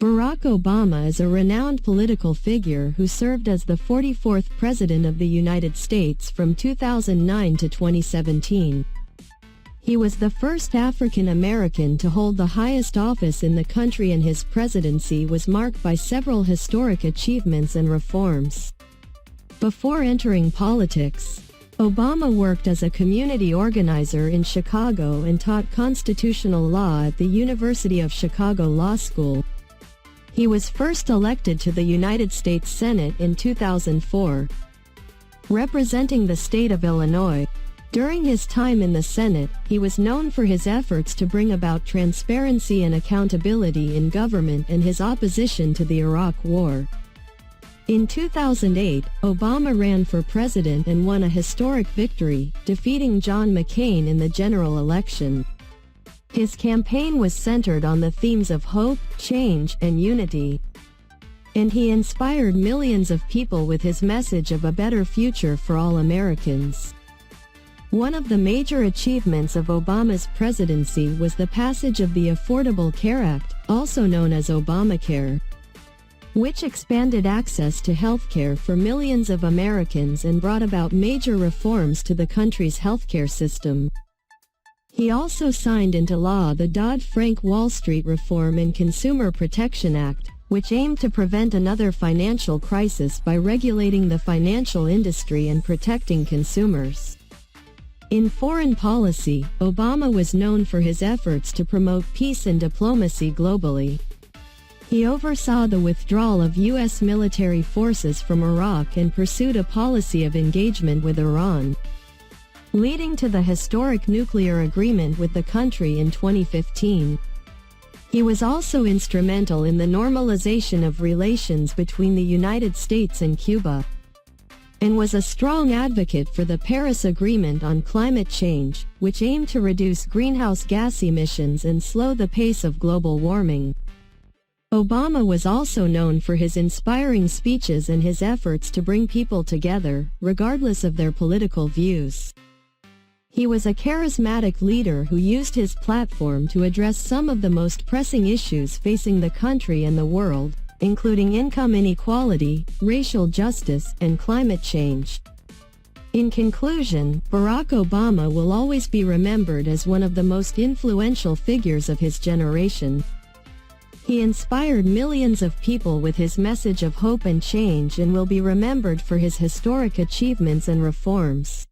Barack Obama is a renowned political figure who served as the 44th President of the United States from 2009 to 2017. He was the first African American to hold the highest office in the country, and his presidency was marked by several historic achievements and reforms. Before entering politics, Obama worked as a community organizer in Chicago and taught constitutional law at the University of Chicago Law School. He was first elected to the United States Senate in 2004, representing the state of Illinois. During his time in the Senate, he was known for his efforts to bring about transparency and accountability in government and his opposition to the Iraq War. In 2008, Obama ran for president and won a historic victory, defeating John McCain in the general election. His campaign was centered on the themes of hope, change, and unity. And he inspired millions of people with his message of a better future for all Americans. One of the major achievements of Obama's presidency was the passage of the Affordable Care Act, also known as Obamacare, which expanded access to healthcare for millions of Americans and brought about major reforms to the country's healthcare system. He also signed into law the Dodd-Frank Wall Street Reform and Consumer Protection Act, which aimed to prevent another financial crisis by regulating the financial industry and protecting consumers. In foreign policy, Obama was known for his efforts to promote peace and diplomacy globally. He oversaw the withdrawal of U.S. military forces from Iraq and pursued a policy of engagement with Iran, leading to the historic nuclear agreement with the country in 2015. He was also instrumental in the normalization of relations between the United States and Cuba, and was a strong advocate for the Paris Agreement on climate change, which aimed to reduce greenhouse gas emissions and slow the pace of global warming. Obama was also known for his inspiring speeches and his efforts to bring people together, regardless of their political views. He was a charismatic leader who used his platform to address some of the most pressing issues facing the country and the world, including income inequality, racial justice, and climate change. In conclusion, Barack Obama will always be remembered as one of the most influential figures of his generation. He inspired millions of people with his message of hope and change and will be remembered for his historic achievements and reforms.